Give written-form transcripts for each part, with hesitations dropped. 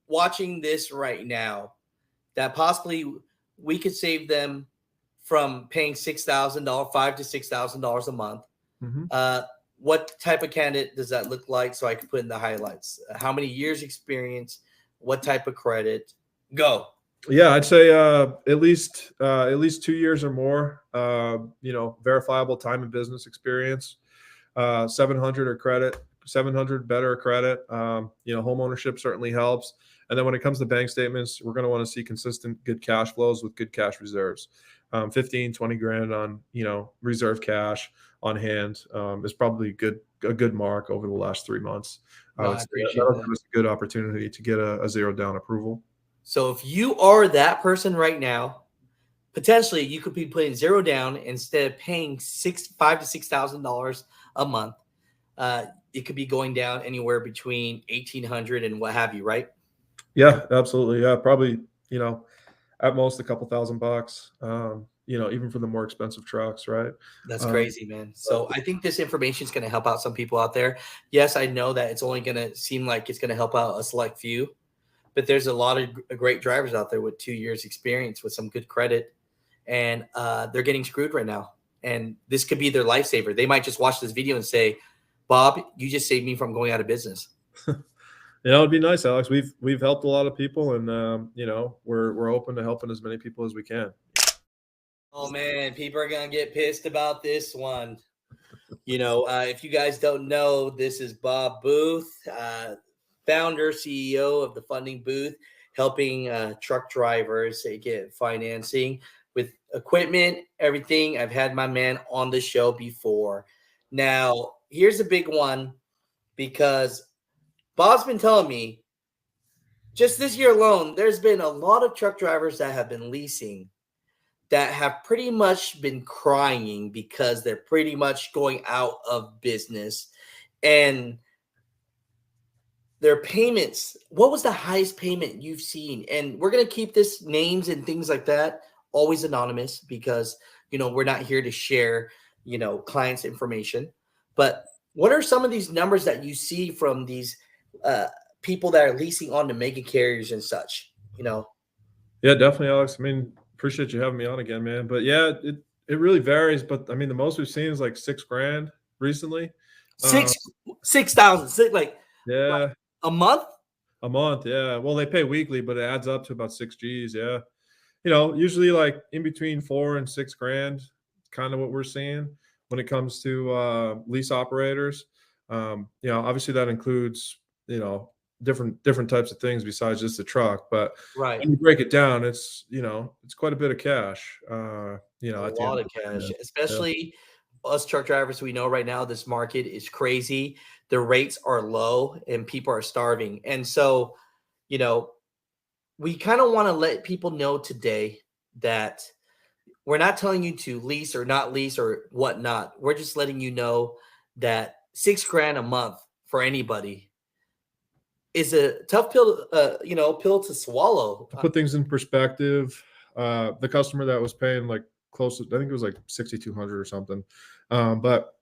watching this right now that possibly we could save them from paying $6,000, $5,000 to $6,000 a month. Mhm. Uh, what type of candidate does that look like? So I can put in the highlights. How many years experience? What type of credit? Go. Yeah, I'd say at least 2 years or more. Verifiable time and business experience. 700 or credit, 700 better credit. Home ownership certainly helps. And then when it comes to bank statements, we're going to want to see consistent good cash flows with good cash reserves. 15, 20 grand on, reserve cash on hand is probably a good mark over the last 3 months. I No, would I say appreciate that'll that. give us a good opportunity to get a zero down approval. So if you are that person right now, potentially you could be putting zero down instead of paying $5,000 to $6,000 a month. It could be going down anywhere between 1,800 and what have you, right? Yeah, absolutely. Yeah, probably, at most a couple $1,000. Even for the more expensive trucks, right? That's Um, crazy, man. but So I think this information is going to help out some people out there. Yes, I know that it's only going to seem like it's going to help out a select few, but there's a lot of great drivers out there with 2 years experience with some good credit, and they're getting screwed right now. And this could be their lifesaver. They might just watch this video and say, "Bob, you just saved me from going out of business." it'd be nice, Alex. We've helped a lot of people, and we're open to helping as many people as we can. Oh man, people are gonna get pissed about this one. If you guys don't know, this is Bob Booth, founder, CEO of the Funding Booth, helping truck drivers get financing with equipment, everything. I've had my man on the show before. Now, here's a big one because Bob's been telling me just this year alone, there's been a lot of truck drivers that have been leasing that have pretty much been crying because they're pretty much going out of business and their payments. What was the highest payment you've seen? And we're going to keep this names and things like that always anonymous because, we're not here to share, clients' information. But what are some of these numbers that you see from these uh, people that are leasing on the mega carriers and such? Yeah, definitely, Alex. I mean, appreciate you having me on again, man. But yeah, it really varies. But I mean, the most we've seen is like 6 grand recently. Uh, Six, 6,000, like yeah, a month. a month. Yeah. Well, they pay weekly, but it adds up to about 6 G's. Yeah. Usually like in between 4 and 6 grand, kind of what we're seeing when it comes to lease operators. Obviously that includes, different types of things besides just the truck. But Right. when you break it down, it's quite a bit of cash. A At the end lot of of the cash, day. Yeah. especially us truck drivers. We know right now this market is crazy. The rates are low and people are starving. And so, you know, we kind of want to let people know today that we're not telling you to lease or not lease or whatnot. We're just letting you know that 6 grand a month for anybody is a tough pill to swallow. To put things in perspective, the customer that was paying like close to, I think it was like 6,200 or something. But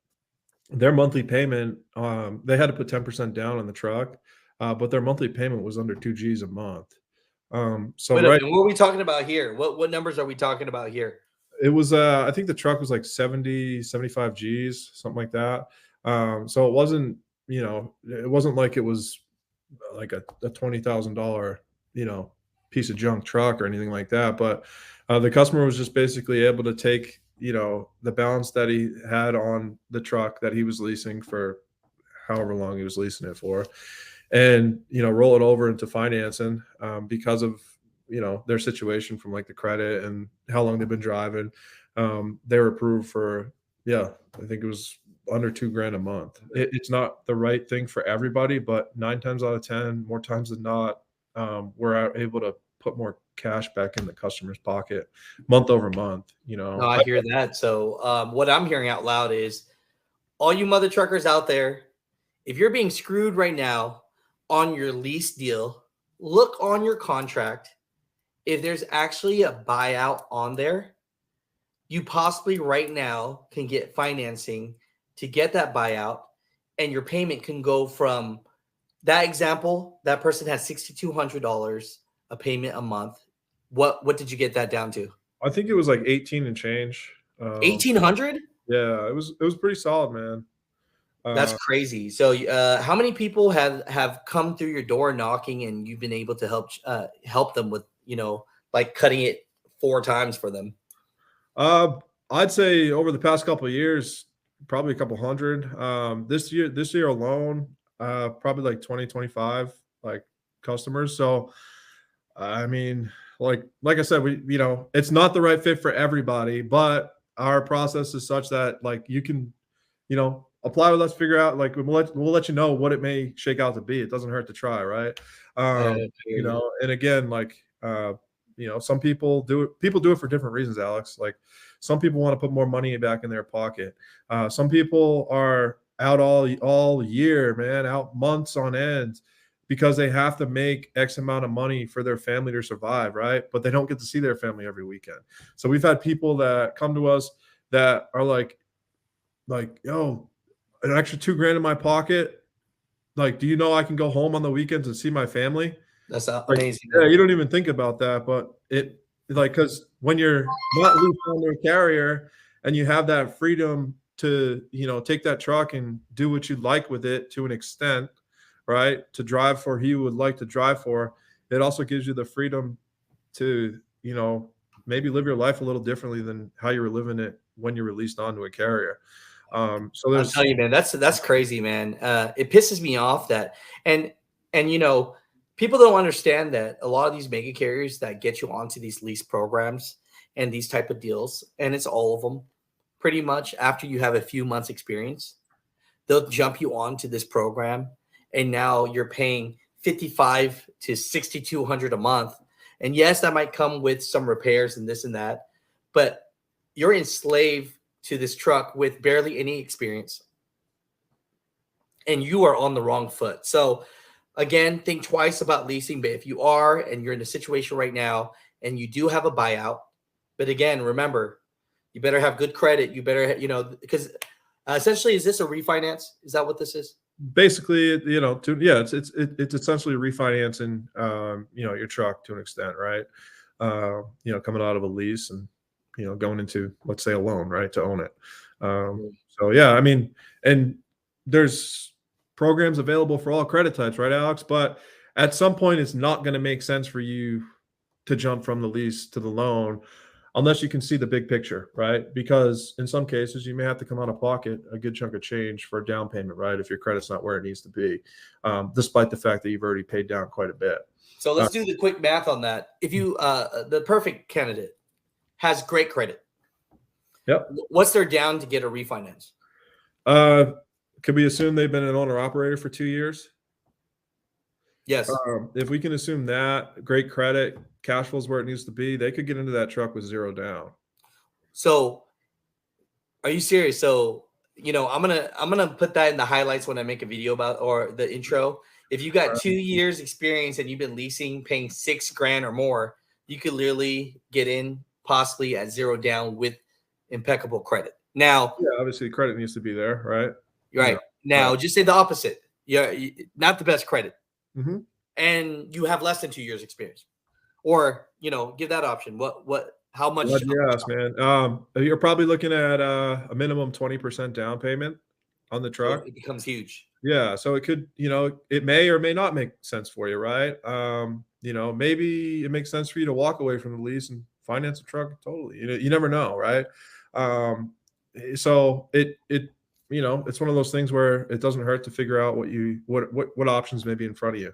their monthly payment, they had to put 10% down on the truck, but their monthly payment was under 2 G's a month. So Wait a right, minute, what are we talking about here? What numbers are we talking about here? it was, I think the truck was like 70, 75 G's, something like that. So it wasn't like it was like a $20,000, you know, piece of junk truck or anything like that. But the customer was just basically able to take, the balance that he had on the truck that he was leasing for however long he was leasing it for, and roll it over into financing because of their situation from like the credit and how long they've been driving. They were approved for, yeah, I think it was under 2 grand a month. It's not the right thing for everybody, but 9 times out of 10, more times than not, we're able to put more cash back in the customer's pocket month over month. No, I hear that. So, what I'm hearing out loud is all you mother truckers out there, if you're being screwed right now on your lease deal, look on your contract. If there's actually a buyout on there, you possibly right now can get financing to get that buyout, and your payment can go from that example, that person has $6,200 a payment a month. What did you get that down to? I think it was like 18 and change. 1,800? Yeah, it was pretty solid, man. That's Uh, crazy. So, how many people have come through your door knocking, and you've been able to help them with, like cutting it 4 times for them? uh, I'd say over the past couple of years, probably a couple hundred. This year alone, probably like 20, 25 like customers. So I mean, like I said, it's not the right fit for everybody, but our process is such that like you can, apply with us, figure out like we'll let you know what it may shake out to be. It doesn't hurt to try, right? I hear you. And again, like some people do it. People do it for different reasons, Alex. Like some people want to put more money back in their pocket. Some people are out all year, man, out months on end because they have to make X amount of money for their family to survive, right? But they don't get to see their family every weekend. So we've had people that come to us that are like, yo, an extra 2 grand in my pocket. Like, do you know I can go home on the weekends and see my family? That's Like, amazing. yeah, you don't even think about that, but because when you're not leased under a carrier and you have that freedom to, take that truck and do what you like with it to an extent, right? To drive for who you would like to drive for, it also gives you the freedom to, maybe live your life a little differently than how you were living it when you were leased onto a carrier. So I'm there's telling you, man, that's crazy, man. It pisses me off that and people don't understand that a lot of these mega carriers that get you onto these lease programs and these type of deals, and it's all of them, pretty much after you have a few months experience, they'll jump you onto this program, and now you're paying 55 to 6,200 a month. And yes, that might come with some repairs and this and that, but you're enslaved to this truck with barely any experience, and you are on the wrong foot. So again, think twice about leasing. But if you are and you're in a situation right now and you do have a buyout, but again, remember, you better have good credit. You better, because essentially, is this a refinance? Is that what this is? basically, it's essentially refinancing, your truck to an extent, right? Coming out of a lease and, going into, let's say, a loan, right, to own it. So yeah, I mean, and there's programs available for all credit types, right, Alex? But at some point, it's not going to make sense for you to jump from the lease to the loan unless you can see the big picture, right? Because in some cases, you may have to come out of pocket a good chunk of change for a down payment, right? If your credit's not where it needs to be, despite the fact that you've already paid down quite a bit. So let's do the quick math on that. If you, the perfect candidate has great credit, Yep. what's their down to get a refinance? Could we assume they've been an owner operator for 2 years? Yes. If we can assume that, great credit, cash flow is where it needs to be, they could get into that truck with 0 down. So are you serious? So, I'm gonna put that in the highlights when I make a video about, or the intro. If you got 2 years experience and you've been leasing, paying 6 grand or more, you could literally get in possibly at 0 down with impeccable credit. Now, Yeah, obviously credit needs to be there, right? right now, just say the opposite. Yeah, not the best credit, Mm-hmm. and you have less than 2 years experience, or give that option. How much? Glad you asked, man. You're probably looking at a minimum 20% down payment on the So truck. it becomes huge. Yeah, so it could, it may or may not make sense for you, right? Maybe it makes sense for you to walk away from the lease and finance a truck totally. You never know, right? So it's one of those things where it doesn't hurt to figure out what options may be in front of you.